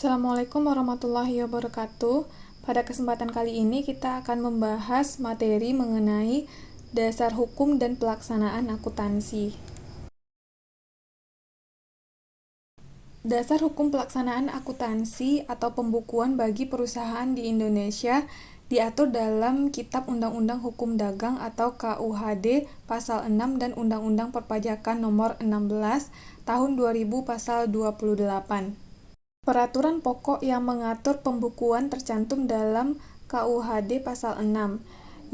Assalamualaikum warahmatullahi wabarakatuh. Pada kesempatan kali ini kita akan membahas materi mengenai dasar hukum dan pelaksanaan akuntansi. Dasar hukum pelaksanaan akuntansi atau pembukuan bagi perusahaan di Indonesia diatur dalam Kitab Undang-Undang Hukum Dagang atau KUHD Pasal 6 dan Undang-Undang Perpajakan Nomor 16 Tahun 2000 Pasal 28. Peraturan pokok yang mengatur pembukuan tercantum dalam KUHD Pasal 6,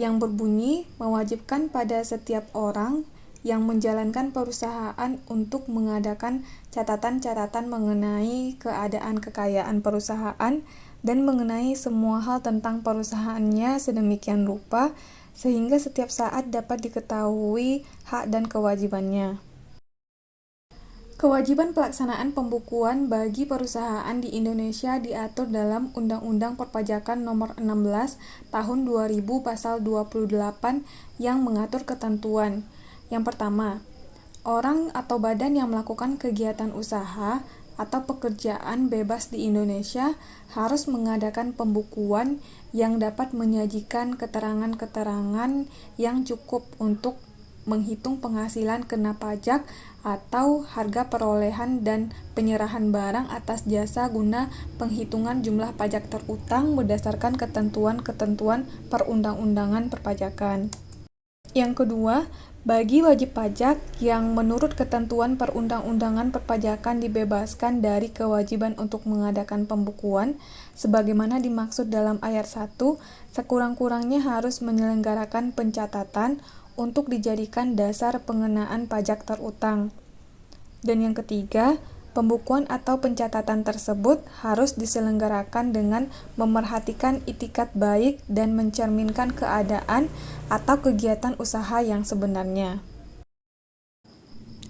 yang berbunyi mewajibkan pada setiap orang yang menjalankan perusahaan untuk mengadakan catatan-catatan mengenai keadaan kekayaan perusahaan dan mengenai semua hal tentang perusahaannya sedemikian rupa, sehingga setiap saat dapat diketahui hak dan kewajibannya. Kewajiban pelaksanaan pembukuan bagi perusahaan di Indonesia diatur dalam Undang-Undang Perpajakan Nomor 16 Tahun 2000 Pasal 28 yang mengatur ketentuan. Yang pertama, orang atau badan yang melakukan kegiatan usaha atau pekerjaan bebas di Indonesia harus mengadakan pembukuan yang dapat menyajikan keterangan-keterangan yang cukup untuk menghitung penghasilan kena pajak atau harga perolehan dan penyerahan barang atas jasa guna penghitungan jumlah pajak terutang berdasarkan ketentuan-ketentuan perundang-undangan perpajakan. Yang kedua, bagi wajib pajak yang menurut ketentuan perundang-undangan perpajakan dibebaskan dari kewajiban untuk mengadakan pembukuan, sebagaimana dimaksud dalam ayat 1, sekurang-kurangnya harus menyelenggarakan pencatatan untuk dijadikan dasar pengenaan pajak terutang. Dan yang ketiga, pembukuan atau pencatatan tersebut harus diselenggarakan dengan memerhatikan itikat baik dan mencerminkan keadaan atau kegiatan usaha yang sebenarnya.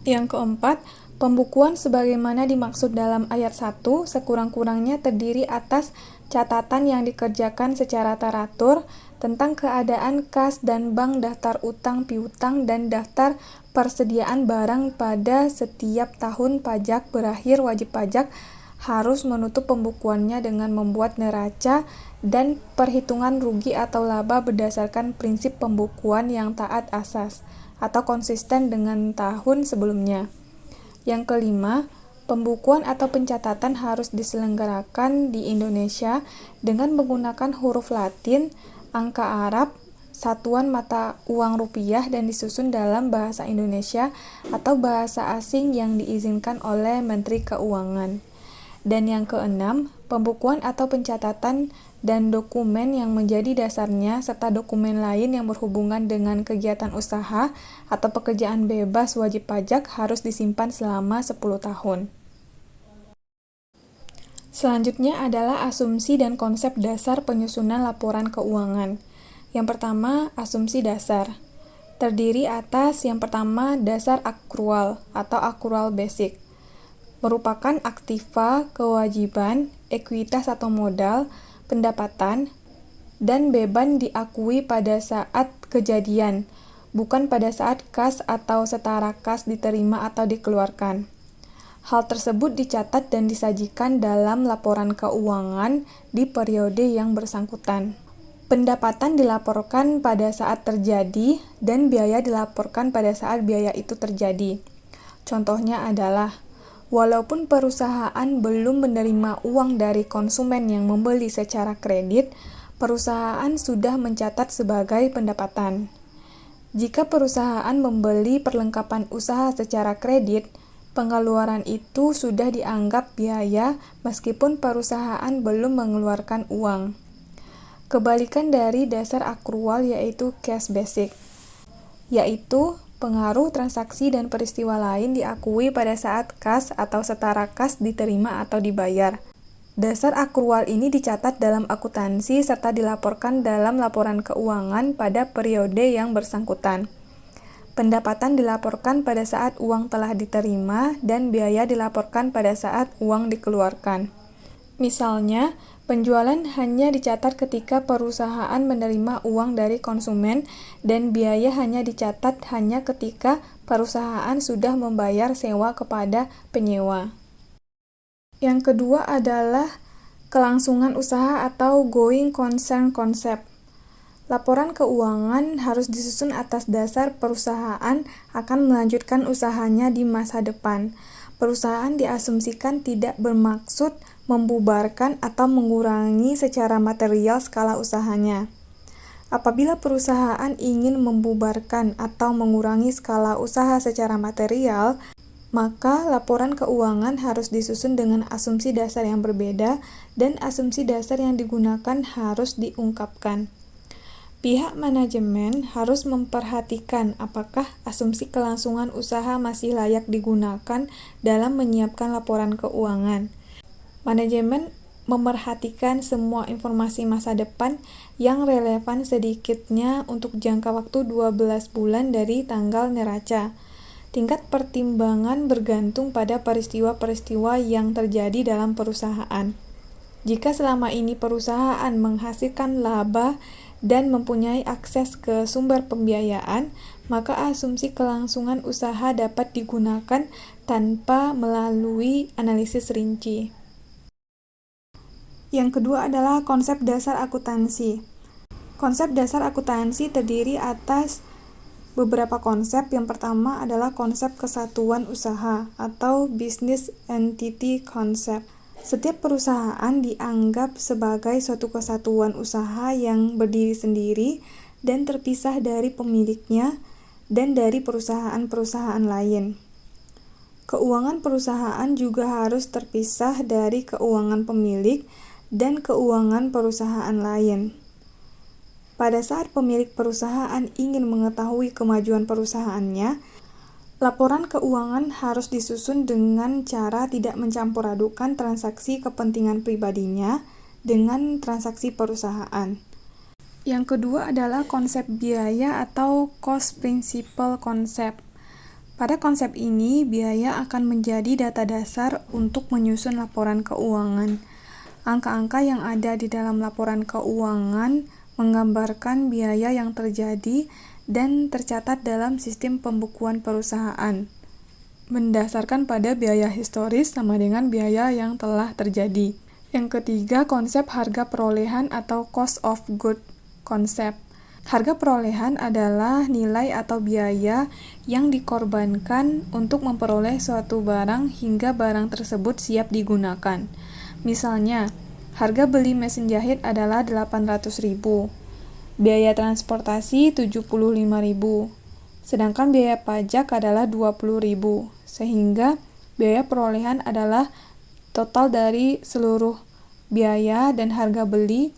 Yang keempat, pembukuan sebagaimana dimaksud dalam ayat 1 sekurang-kurangnya terdiri atas catatan yang dikerjakan secara teratur tentang keadaan kas dan bank, daftar utang piutang, dan daftar persediaan barang pada setiap tahun pajak berakhir. Wajib pajak harus menutup pembukuannya dengan membuat neraca dan perhitungan rugi atau laba berdasarkan prinsip pembukuan yang taat asas atau konsisten dengan tahun sebelumnya. Yang kelima, pembukuan atau pencatatan harus diselenggarakan di Indonesia dengan menggunakan huruf Latin, angka Arab, satuan mata uang rupiah, dan disusun dalam bahasa Indonesia atau bahasa asing yang diizinkan oleh Menteri Keuangan. Dan yang keenam, pembukuan atau pencatatan dan dokumen yang menjadi dasarnya serta dokumen lain yang berhubungan dengan kegiatan usaha atau pekerjaan bebas wajib pajak harus disimpan selama 10 tahun. Selanjutnya adalah asumsi dan konsep dasar penyusunan laporan keuangan. Yang pertama, asumsi dasar. Terdiri atas yang pertama, dasar akrual atau akrual basic. Merupakan aktiva, kewajiban, ekuitas atau modal, pendapatan, dan beban diakui pada saat kejadian, bukan pada saat kas atau setara kas diterima atau dikeluarkan. Hal tersebut dicatat dan disajikan dalam laporan keuangan di periode yang bersangkutan. Pendapatan dilaporkan pada saat terjadi dan biaya dilaporkan pada saat biaya itu terjadi. Contohnya adalah, walaupun perusahaan belum menerima uang dari konsumen yang membeli secara kredit, perusahaan sudah mencatat sebagai pendapatan. Jika perusahaan membeli perlengkapan usaha secara kredit, pengeluaran itu sudah dianggap biaya meskipun perusahaan belum mengeluarkan uang. Kebalikan dari dasar akrual yaitu cash basic, yaitu pengaruh transaksi dan peristiwa lain diakui pada saat kas atau setara kas diterima atau dibayar. Dasar akrual ini dicatat dalam akuntansi serta dilaporkan dalam laporan keuangan pada periode yang bersangkutan. Pendapatan dilaporkan pada saat uang telah diterima dan biaya dilaporkan pada saat uang dikeluarkan. Misalnya, penjualan hanya dicatat ketika perusahaan menerima uang dari konsumen dan biaya hanya dicatat hanya ketika perusahaan sudah membayar sewa kepada penyewa. Yang kedua adalah Kelangsungan usaha atau going concern konsep. Laporan keuangan harus disusun atas dasar perusahaan akan melanjutkan usahanya di masa depan. Perusahaan diasumsikan tidak bermaksud membubarkan atau mengurangi secara material skala usahanya. Apabila perusahaan ingin membubarkan atau mengurangi skala usaha secara material, maka laporan keuangan harus disusun dengan asumsi dasar yang berbeda dan asumsi dasar yang digunakan harus diungkapkan. Pihak manajemen harus memperhatikan apakah asumsi kelangsungan usaha masih layak digunakan dalam menyiapkan laporan keuangan. Manajemen memerhatikan semua informasi masa depan yang relevan sedikitnya untuk jangka waktu 12 bulan dari tanggal neraca. Tingkat pertimbangan bergantung pada peristiwa-peristiwa yang terjadi dalam perusahaan. Jika selama ini perusahaan menghasilkan laba dan mempunyai akses ke sumber pembiayaan, maka asumsi kelangsungan usaha dapat digunakan tanpa melalui analisis rinci. Yang kedua adalah konsep dasar akuntansi. Konsep dasar akuntansi terdiri atas beberapa konsep. Yang pertama adalah konsep kesatuan usaha atau business entity concept. Setiap perusahaan dianggap sebagai suatu kesatuan usaha yang berdiri sendiri dan terpisah dari pemiliknya dan dari perusahaan-perusahaan lain. Keuangan perusahaan juga harus terpisah dari keuangan pemilik dan keuangan perusahaan lain. Pada saat pemilik perusahaan ingin mengetahui kemajuan perusahaannya, laporan keuangan harus disusun dengan cara tidak mencampur adukan transaksi kepentingan pribadinya dengan transaksi perusahaan. Yang kedua adalah konsep biaya atau cost principle concept. Pada konsep ini, biaya akan menjadi data dasar untuk menyusun laporan keuangan. Angka-angka yang ada di dalam laporan keuangan menggambarkan biaya yang terjadi dan tercatat dalam sistem pembukuan perusahaan, mendasarkan pada biaya historis sama dengan biaya yang telah terjadi. Yang ketiga, konsep harga perolehan atau cost of goods concept. Harga perolehan adalah nilai atau biaya yang dikorbankan untuk memperoleh suatu barang hingga barang tersebut siap digunakan. Misalnya, harga beli mesin jahit adalah 800.000. Biaya transportasi 75.000, sedangkan biaya pajak adalah 20.000, sehingga biaya perolehan adalah total dari seluruh biaya dan harga beli,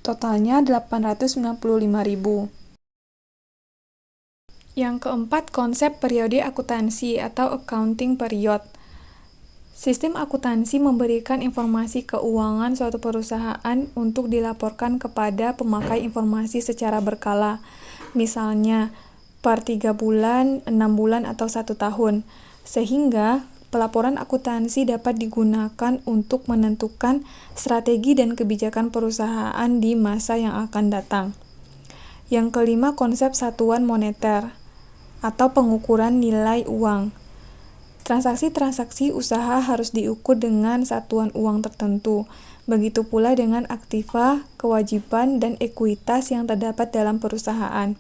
totalnya 895.000. Yang keempat, konsep periode akuntansi atau accounting period. Sistem akuntansi memberikan informasi keuangan suatu perusahaan untuk dilaporkan kepada pemakai informasi secara berkala, misalnya per 3 bulan, 6 bulan, atau 1 tahun, sehingga pelaporan akuntansi dapat digunakan untuk menentukan strategi dan kebijakan perusahaan di masa yang akan datang. Yang kelima, konsep satuan moneter atau pengukuran nilai uang. Transaksi-transaksi usaha harus diukur dengan satuan uang tertentu. Begitu pula dengan aktiva, kewajiban, dan ekuitas yang terdapat dalam perusahaan.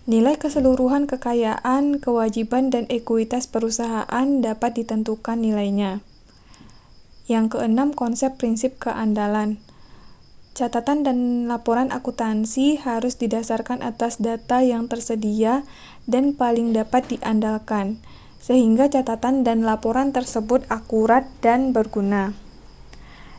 Nilai keseluruhan kekayaan, kewajiban, dan ekuitas perusahaan dapat ditentukan nilainya. Yang keenam, konsep prinsip keandalan. Catatan dan laporan akuntansi harus didasarkan atas data yang tersedia dan paling dapat diandalkan, sehingga catatan dan laporan tersebut akurat dan berguna.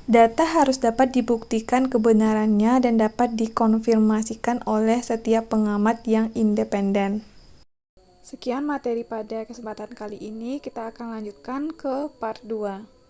Data harus dapat dibuktikan kebenarannya dan dapat dikonfirmasikan oleh setiap pengamat yang independen. Sekian materi pada kesempatan kali ini, kita akan lanjutkan ke part 2.